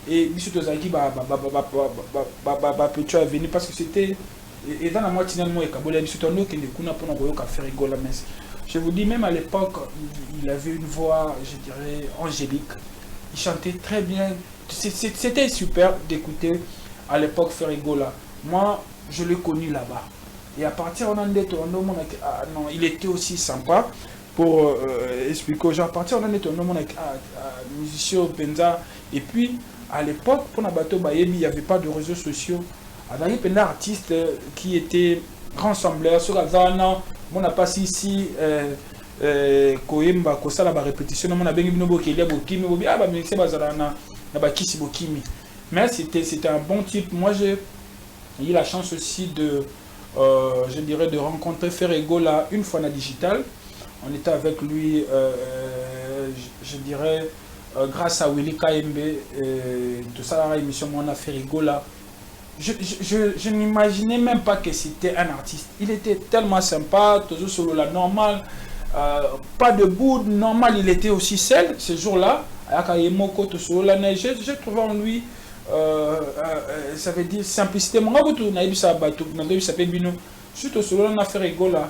Et M. Tozaki tu as venu parce que c'était. Et dans la moitié de moi, je vous dis, même à l'époque, il avait une voix, je dirais, angélique. Il chantait très bien. C'était super d'écouter à l'époque Ferregola. Moi, je l'ai connu là-bas. Et à partir de non, il était aussi sympa pour expliquer aux gens. À partir de musicien Penza. Et puis, à l'époque, pour Nabato Bayebi, il n'y avait pas de réseaux sociaux. Il y avait un artiste qui était rassembleur sur la zone. On n'a pas ici Koemba, Kosala, la répétition. On a bien vu mais c'était un bon type. Moi, j'ai eu la chance aussi de, je dirais, de rencontrer Ferregola une fois dans la Digital. On était avec lui, je dirais, grâce à Willy KMB, de ça, la émission, on a Ferregola. Je n'imaginais même pas que c'était un artiste. Il était tellement sympa, toujours sur la normale, pas de bout, normal, il était aussi seul ce jour-là. J'ai trouvé en lui, ça veut dire simplicité. Surtout sur la Ferregola,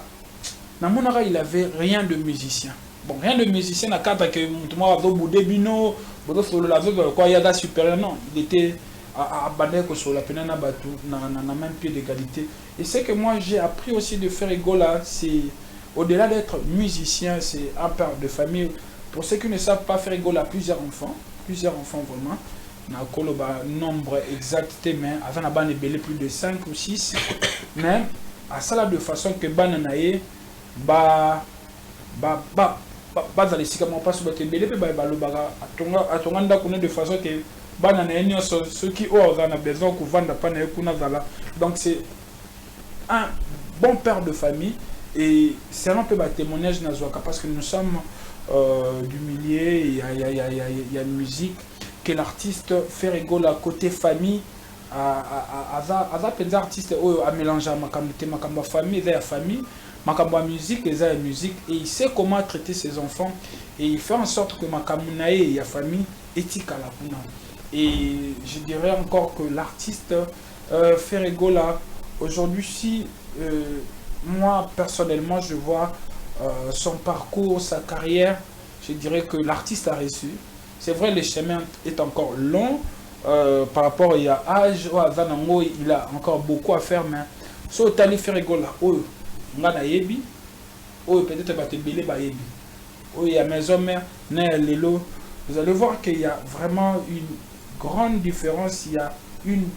il n'avait rien de musicien. Bon, rien de musicien, il était à Badeko sur la Penana Batou, n'a même pied d'égalité. Et ce que moi j'ai appris aussi de Ferregola, c'est au-delà d'être musicien, c'est un père de famille. Pour ceux qui ne savent pas, Ferregola a plusieurs enfants vraiment. Na koloba nombre exact, mais avant la belé plus de 5 ou 6. Mais à ça de façon que bananaye dans les sikamon pas sur le belé, de façon que ceux qui ont besoin de vendre. Donc c'est un bon père de famille et c'est un peu un témoignage parce que nous sommes du milieu, il y a une musique que l'artiste Ferregola côté famille aza penza artiste oyo a mélanger makambo famille eza ya famille, makambo musique eza ya musique, et il sait comment traiter ses enfants, et il fait en sorte que makambo na ye ya famille etikala kuna. Et je dirais encore que l'artiste Ferregola aujourd'hui, si moi personnellement je vois son parcours, sa carrière, je dirais que l'artiste a reçu. C'est vrai, le chemin est encore long par rapport à âge, il a encore beaucoup à faire, mais si tu as Ferregola, peut-être que il y a maison mère, vous allez voir qu'il y a vraiment une grande différence, il y a une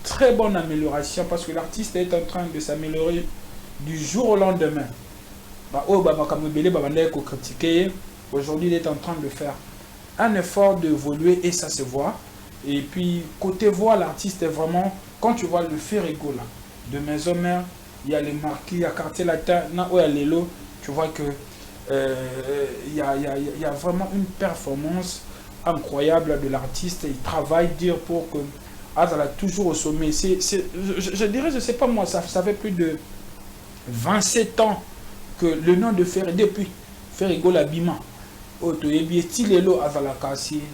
très bonne amélioration parce que l'artiste est en train de s'améliorer du jour au lendemain. Aujourd'hui, il est en train de faire un effort d'évoluer et ça se voit. Et puis, côté voix, l'artiste est vraiment, quand tu vois le Ferregola de Maison Mère, il y a les marquis, il y a Quartier Latin, il y a Lelo, tu vois que il y a vraiment une performance incroyable de l'artiste. Il travaille dur pour que Azala toujours au sommet. Je dirais, je ne sais pas moi, ça fait plus de 27 ans que le nom de Ferregola, depuis Ferregola Bima,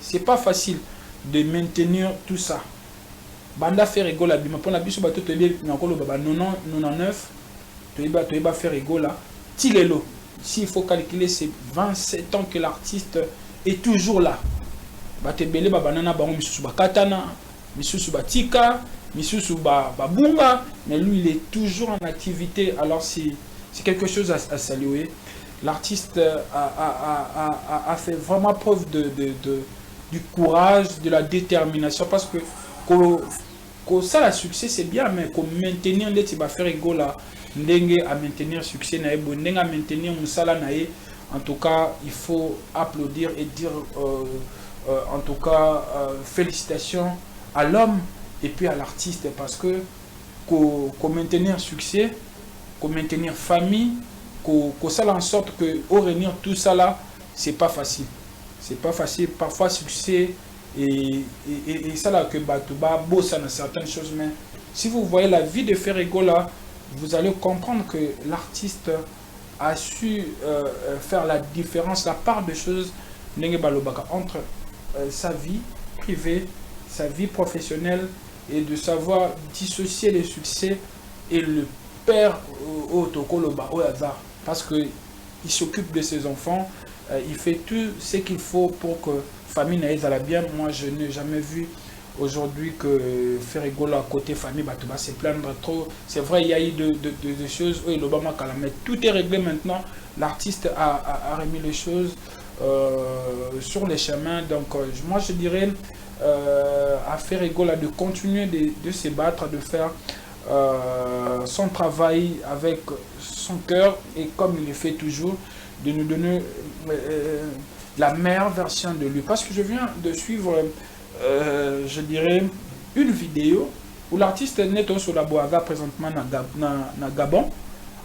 c'est pas facile de maintenir tout ça. Banda Ferregola Bima, pour la biso bato toyebi nakolo baba 99, toyeba Ferregola, Tilelo. S'il faut calculer, c'est 27 ans que l'artiste est toujours là. Batebele babanana bango misusu bakatana, misusu batika, misusu babunga, mais lui il est toujours en activité. Alors c'est quelque chose à saluer. L'artiste a fait vraiment preuve du courage, de la détermination, parce que ça le succès c'est bien, mais qu'on maintenir les tibas Ferregola ndenge à maintenir succès na ebo ndenge à maintenir musala na e. En tout cas, il faut applaudir et dire en tout cas félicitations à l'homme et puis à l'artiste, parce que qu'on maintenir succès, qu'on maintenir famille, qu'on ça en sorte que au réunir tout ça là, c'est pas facile. C'est pas facile. Parfois succès et ça là que Batouba bosse dans certaines choses, mais si vous voyez la vie de Ferregola, vous allez comprendre que l'artiste a su faire la différence, la part de choses entre sa vie privée, sa vie professionnelle, et de savoir dissocier le succès et le père au hasard, parce que il s'occupe de ses enfants, il fait tout ce qu'il faut pour que famille n'aille à la bien. Moi je n'ai jamais vu aujourd'hui que Ferregola côté famille Batouba se plaindre trop. C'est vrai, il y a eu de choses où l'Obama mais tout est réglé maintenant. L'artiste a remis les choses sur les chemins. Donc moi je dirais à Ferregola de continuer de se battre, de faire son travail avec son cœur, et comme il le fait toujours, de nous donner la meilleure version de lui. Parce que je viens de suivre je dirais une vidéo où l'artiste n'est sur la Boaga présentement na Gabon.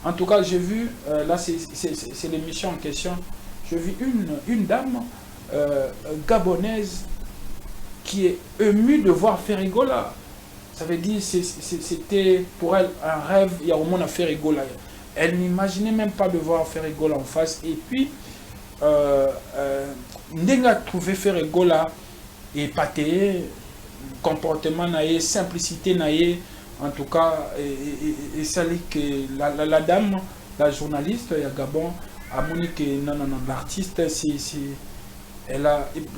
En tout cas, j'ai vu, là c'est l'émission en question, j'ai vu une dame gabonaise qui est émue de voir Ferregola. Ça veut dire c'était pour elle un rêve, il y a au moins à Ferregola. Elle n'imaginait même pas de voir Ferregola en face. Et puis, Ndenga trouvé Ferregola épaté, comportement naïe, simplicité naïe, en tout cas, et celle que la dame, la journaliste, il y a Gabon, a montré que non, l'artiste,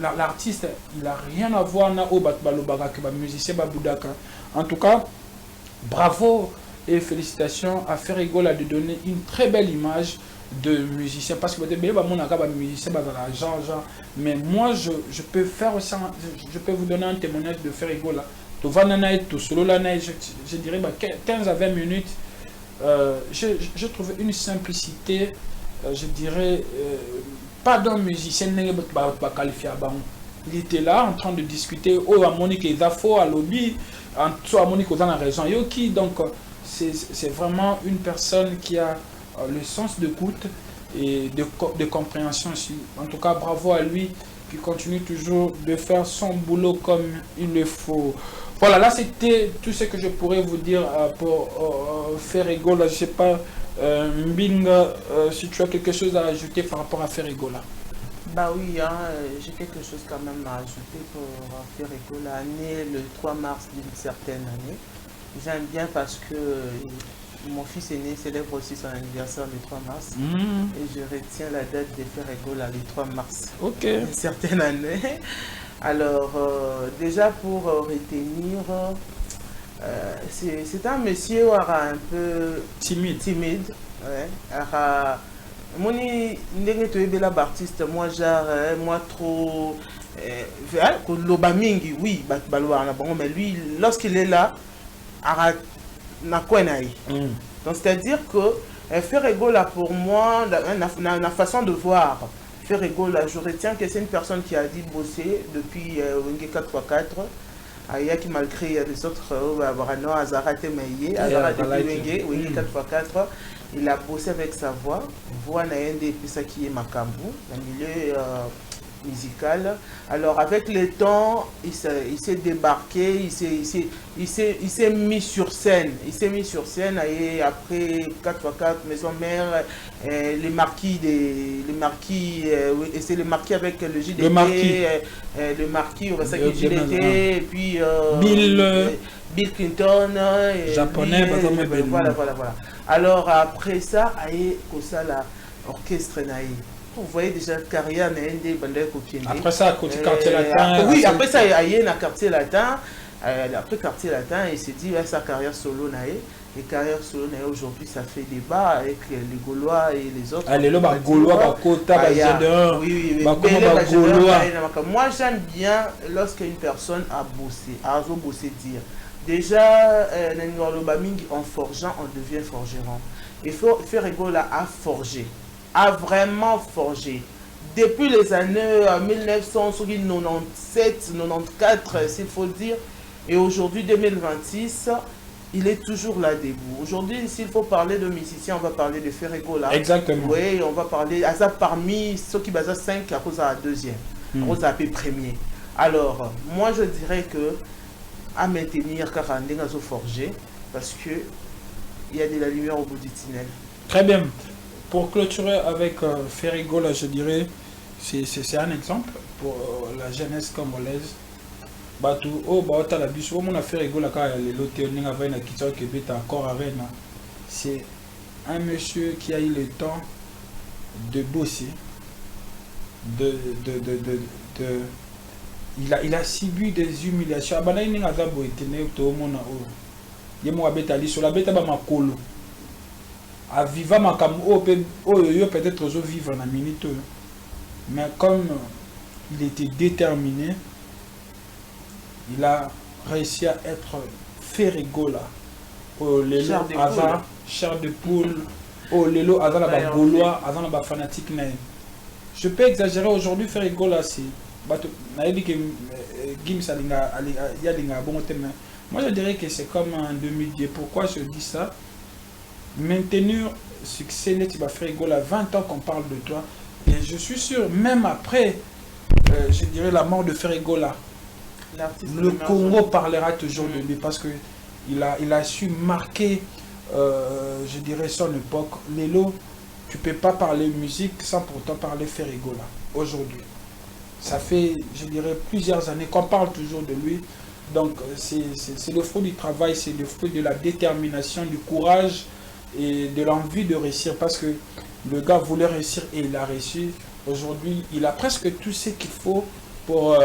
l'artiste, il n'a rien à voir na au batbalobaga que musicien baboudaka. En tout cas, bravo et félicitations à Ferregola de donner une très belle image de musicien, parce que musicien mais moi je peux faire aussi, je peux vous donner un témoignage de Ferregola. Je dirais 15 à 20 minutes, je trouvais une simplicité, je dirais pas d'un musicien. Il était là en train de discuter, oh à Monique et Zafo à lobby, en Monique aux raison Yoki. Donc c'est vraiment une personne qui a le sens d'écoute et de compréhension aussi. En tout cas, bravo à lui. qui continue toujours de faire son boulot comme il le faut. Voilà, là c'était tout ce que je pourrais vous dire pour Ferregola. Je ne sais pas, Mbinga, si tu as quelque chose à ajouter par rapport à Ferregola. Bah oui, hein, j'ai quelque chose quand même à ajouter pour Ferregola, né le 3 mars d'une certaine année. J'aime bien parce que mon fils aîné célèbre aussi son anniversaire le 3 mars. Et je retiens la date de Ferregola le 3 mars. Ok. Une certaine année. Alors, déjà pour retenir, c'est un monsieur un peu timide. Ouais. Moni ndenge toyebela Baptiste, moi genre moi trop lobamingi, oui mais lui lorsqu'il est là na quoi naï. Donc c'est-à-dire que Ferregola pour moi la façon de voir Ferregola, je retiens que c'est une personne qui a dit bosser depuis 4x4. Qui malgré il y a des autres depuis 4x4, il a bossé avec sa voix naende et puis ça qui est Makambu, le milieu musical. Alors avec le temps, il s'est débarqué, il s'est mis sur scène. Il s'est mis sur scène et après 4x4, Maison Mère, les marquis, et c'est le marquis avec le JDT, le marquis, on va dire JDT, et puis Bill Clinton, japonais, voilà. Alors après ça, il y a l'orchestre naïf. Vous voyez déjà carrière après ça, côté quartier latin. Oui, après ça, il y a un quartier latin. Après quartier latin, il s'est dit sa carrière solo naïf. Et carrière solo naïf aujourd'hui, ça fait débat avec les Gaulois et les autres. Les Gaulois, moi, j'aime bien lorsqu'une personne a bossé dire. Déjà, en forgeant, on devient forgeron. Il faut Ferregola a forgé. A vraiment forgé. Depuis les années 1997, 94, s'il faut dire, et aujourd'hui 2026, il est toujours là debout. Aujourd'hui, s'il faut parler de musicien, on va parler de Ferregola. Exactement. Oui, on va parler à ça parmi ceux qui basent à 5, à cause à deuxième, à cause à premier. Alors, moi je dirais que à maintenir car on forgé parce que il y a de la lumière au bout du tunnel. Très bien. Pour clôturer avec Ferregola, je dirais, c'est un exemple pour la jeunesse congolaise. C'est un monsieur qui a eu le temps de bosser, il a subi des humiliations. A vivre peut-être aux vivre en minute, mais comme il était déterminé, il a réussi à être Ferregola. Chair de poule, lelo azala ba Gaulois, azala ba fanatique na. Je peux exagérer aujourd'hui, Ferregola c'est moi je dirais que c'est comme un demi-dieu. Pourquoi je dis ça? Maintenir succès, tu vas faire Ferregola 20 ans qu'on parle de toi. Et je suis sûr, même après, je dirais la mort de Ferregola, le Congo parlera toujours de lui parce que il a su marquer, je dirais, son époque. Lélo, tu ne peux pas parler musique sans pourtant parler Ferregola aujourd'hui. Ça fait, je dirais, plusieurs années qu'on parle toujours de lui. Donc, c'est le fruit du travail, c'est le fruit de la détermination, du courage et de l'envie de réussir. Parce que le gars voulait réussir et il a réussi. Aujourd'hui, il a presque tout ce qu'il faut pour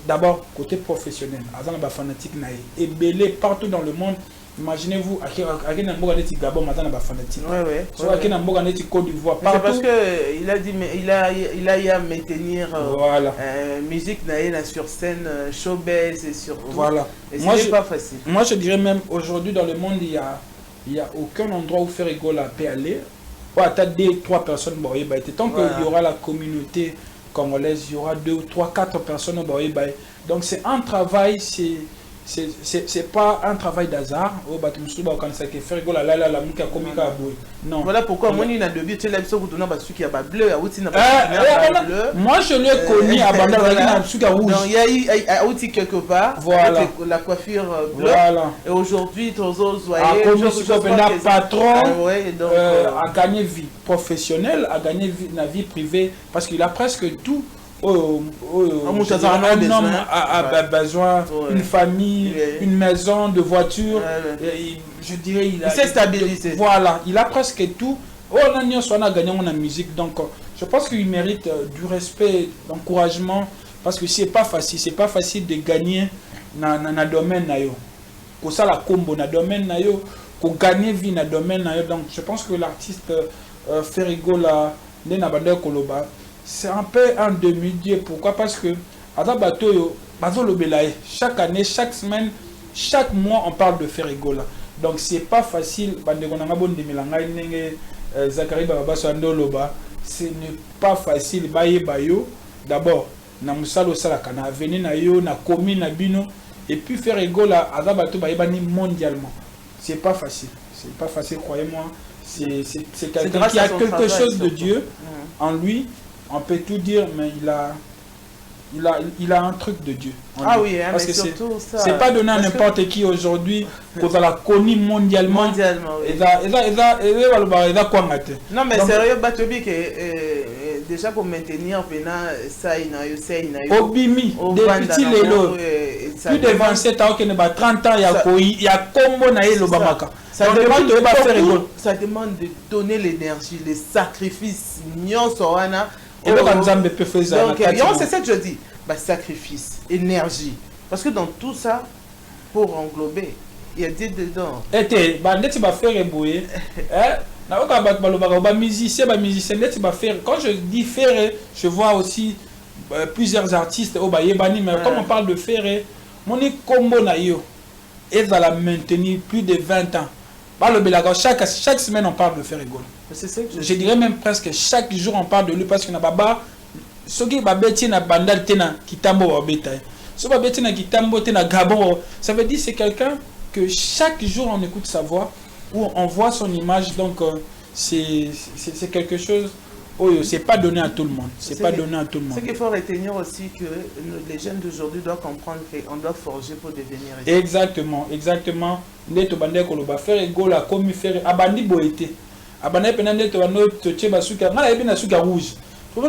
d'abord, côté professionnel. Azan ba fanatique naï. Et belé partout dans le monde. Imaginez-vous, à Gabon, fanatique. Soit à Côte d'Ivoire, partout. C'est parce qu'il a dit, mais il a eu à maintenir musique naïna sur scène, showbiz et surtout. Voilà. Et c'est pas facile. Moi, je dirais même aujourd'hui dans le monde, il y a aucun endroit où Ferregola peut aller. Tu as 2-3 personnes, tant qu'il y aura la communauté congolaise, il y aura 2 ou 3, 4 personnes. Donc c'est un travail, c'est pas un travail d'hasard. Oh, bah, tu me suis dit, quand ça fait faire rigoler la mouka comica aboué. Non. Voilà pourquoi moi, il a de but, tu l'as vu, tu n'as pas su qu'il y a pas bleu, moi, je l'ai connu à Banda, il y a un rouge. Il y a eu un outil quelque part, voilà. avec la coiffure bleue. Voilà. Et aujourd'hui, tu as patron, donc, a gagné vie professionnelle, a gagné la vie privée, parce qu'il a presque tout. Un homme a besoin d'une famille, une maison, de voiture. Je dirais, il s'est stabilisé. Voilà, il a presque tout. On a gagné en musique, donc je pense qu'il mérite du respect, d'encouragement, parce que c'est pas facile de gagner dans le domaine. Pour ça, la combo dans le domaine, pour gagner vie dans le domaine. Donc je pense que l'artiste Ferrigola, c'est un peu un demi-dieu. Pourquoi? Parce que chaque année, chaque semaine, chaque mois, on parle de Ferrigola. Donc c'est pas facile. Ce n'est pas facile. D'abord, na musalo sala kana venir na yo na commune na bino et puis Ferrigola mondialement. C'est pas facile. C'est pas facile, croyez-moi. C'est quelqu'un qui a quelque chose de Dieu en lui. On peut tout dire, mais il a un truc de Dieu. Ah oui, hein, parce que c'est pas donné à n'importe qui aujourd'hui qu'on a connu mondialement. Oui. Non, mais sérieux, Batobi, déjà pour maintenir ça, Obimi, depuis Lelo, plus de 27 ans, 30 ans, il y a combo na Lobamaka. Ça demande de donner l'énergie, les sacrifices. Et donc, c'est ça que je dis. Sacrifice, énergie. Parce que dans tout ça, pour englober, il y a Dieu dedans. Quand je dis faire, je vois aussi plusieurs artistes. Mais comme on parle de faire, mon combo na yo, et va la maintenir plus de 20 ans. Chaque semaine, on parle de Ferrigola. Je dirais même presque chaque jour, on parle de lui parce que na baba, ça veut dire c'est quelqu'un que chaque jour on écoute sa voix ou on voit son image. Donc c'est quelque chose. C'est pas donné à tout le monde. C'est pas donné à tout le monde. Ce qu'il faut retenir aussi que les jeunes d'aujourd'hui doivent comprendre qu'on doit forger pour devenir. Exactement. Neto bande ko loba Ferrigola comme faire abandi boité. Abandi pena neto bando toche basuka. Ngala yebi na suka rouge. On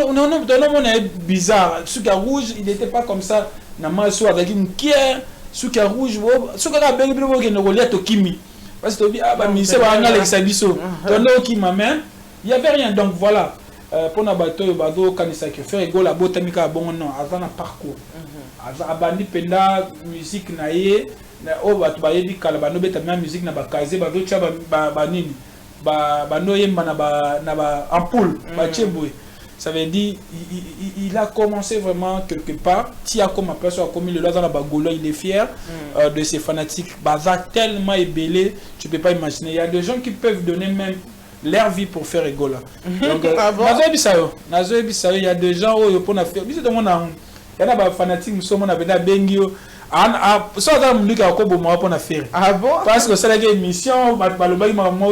est bizarre. Suka rouge, il n'était pas comme ça. Namaso avec une pierre. Suka rouge. Suka ka bengi bilo ke no golia to kimi. Parce que tu dis ministère va ngala exabiso. Tondo ki ma main. Il y avait rien, donc voilà. Pour na bato bazo kanisa ke Ferrigola botamika bon non avant un parcours. Abandi penda musique na ye. Oh batu ba yebi kala bano beta ma musique na ba kaze bazo cha ba nini. Ba no yemba na ba ampoule ba cheboy. Ça veut dire il a commencé vraiment quelque part. Tia comme personne a commis le loi dans la bagolo, il est fier de ses fanatiques. Baza tellement ébélé, tu peux pas imaginer. Il y a des gens qui peuvent donner même leur vie pour faire Ferrigola. Donc il y a des gens où pour faire. Il y a des fanatiques qui sont bengio. Ah bon? Parce que c'est la émission,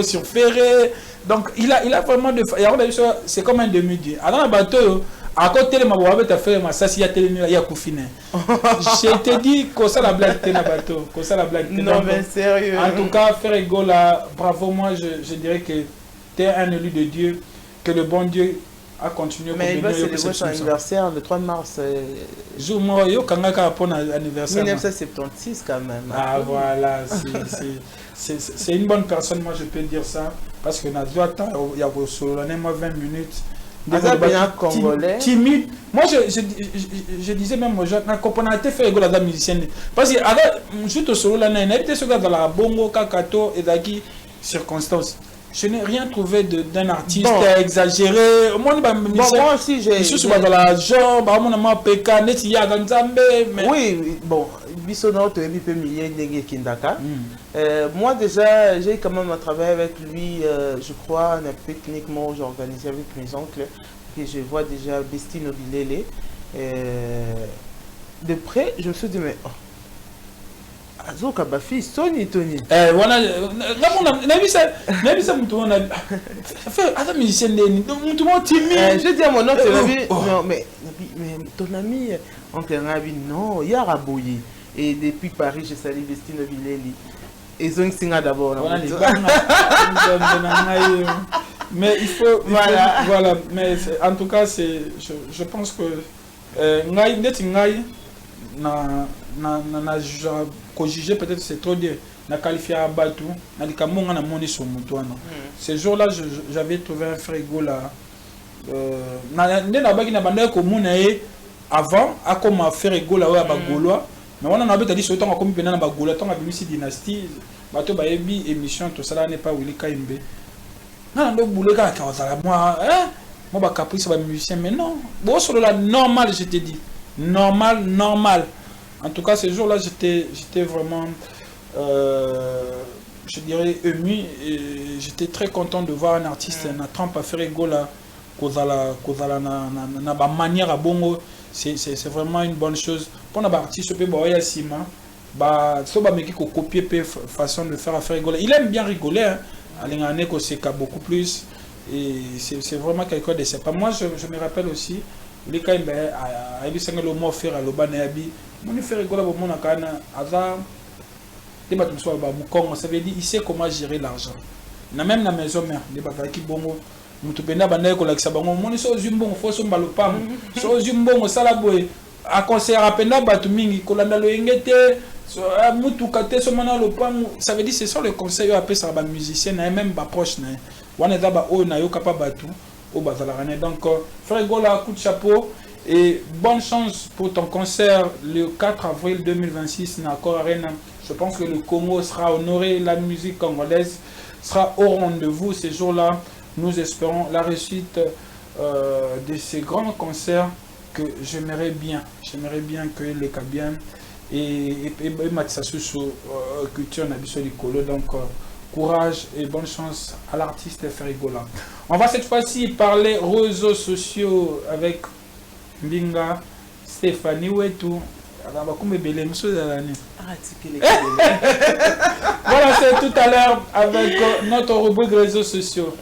sur Ferré. Donc il a vraiment de. C'est comme un demi-dieu. Alors un bateau, à côté de ma boîte, tu as fait ma sassi à télé, il y a Koufine. Je te dis que ça la blague t'es bateau, que ça la blague. Non mais sérieux. En tout cas, Ferrigola, bravo, moi je dirais que tu es un élu de Dieu, que le bon Dieu a continué. Mais il va célébrer son anniversaire le 3 mars. Jour moi, yo kangaka pour anniversaire. 1976 quand même. Ah voilà, c'est une bonne personne, moi je peux dire ça. Parce que il y a moi 20 minutes. Congolais. Timide. Moi je disais même aux gens, on a été fait Ferrigola la musicienne. Parce que je suis au solo là, il était sur la bongo, kakato et daki circonstances. Je n'ai rien trouvé d'un artiste exagéré. Moi aussi, je suis sur la jambe, oui, bon, moi déjà, j'ai quand même travaillé avec lui, je crois, un pique-niquement, j'ai organisé avec mes oncles, et je vois déjà Bestino Bilele. De près, je me suis dit, mais azoka ba fils Tony Tony. Voilà, n'a vu ça mouton a fait attends musicien mouton timide. Je dis à mon oncle non mais ton ami oncle Rabi non, il y a Raboyi et depuis Paris je salue Vestine Villeli. Ils ont signé d'abord. Mais il faut voilà, mais en tout cas c'est je pense que ngai ndeti ngai na juger peut-être c'est trop dire na qualifié à Batu na likambo na moni sur mutuana ce jour là j'avais trouvé un frigo là na ndena baki na banda ko mona avant a comme frigo là ba gaulois mais on a dit sur temps comme pena na ba gaulois temps abimisi dynastie bato ba yebi émission tout ça n'est pas Willy Kaimbe na ndo boulé ka za moi moi ba caprice ba musicien mais non bon sur la normal je te dis normal. En tout cas, ce jour-là, j'étais vraiment, je dirais, ému. Et j'étais très content de voir un artiste, un trempe à faire rigola, kozala na ba manière à bongo. C'est vraiment une bonne chose. Pour un artiste, peut boire sima, bah, so ba meki ko copier pe façon de faire à faire rigoler. Il aime bien rigoler, hein. Alingane ko seka beaucoup plus. Et c'est vraiment quelque chose de sympa. Moi, je me rappelle aussi. Les cas a eu le mot faire à l'Obanabi. Mon frère Gola mon akana Aza des bateaux soit Bamukongo, ça veut dire il sait comment gérer l'argent. Na même la maison mère, des bakaki bongo, mutubenda banaye ko lakisa bango, mon so zumbo fo so mbalopam, so zumbo sala boy, a concert apenda batu mingi kolanda lo engete, so mutu kate so mana lopam, ça veut dire c'est ça le conseil après ça ba musicien na même ba proche na. Wana za ba o na yo kapa batu. Donc, frère Gola, coup de chapeau et bonne chance pour ton concert le 4 avril 2026 dans Accor Arena. Je pense que le Congo sera honoré, la musique congolaise sera au rendez-vous ces jours-là. Nous espérons la réussite de ces grands concerts que j'aimerais bien que les Kabiens et Matsassou culture n'habituent du Colo. Donc, courage et bonne chance à l'artiste Ferigola. On va cette fois-ci parler réseaux sociaux avec Mbinga, Stéphanie Ouetou. Voilà, c'est tout à l'heure avec notre rubrique réseaux sociaux.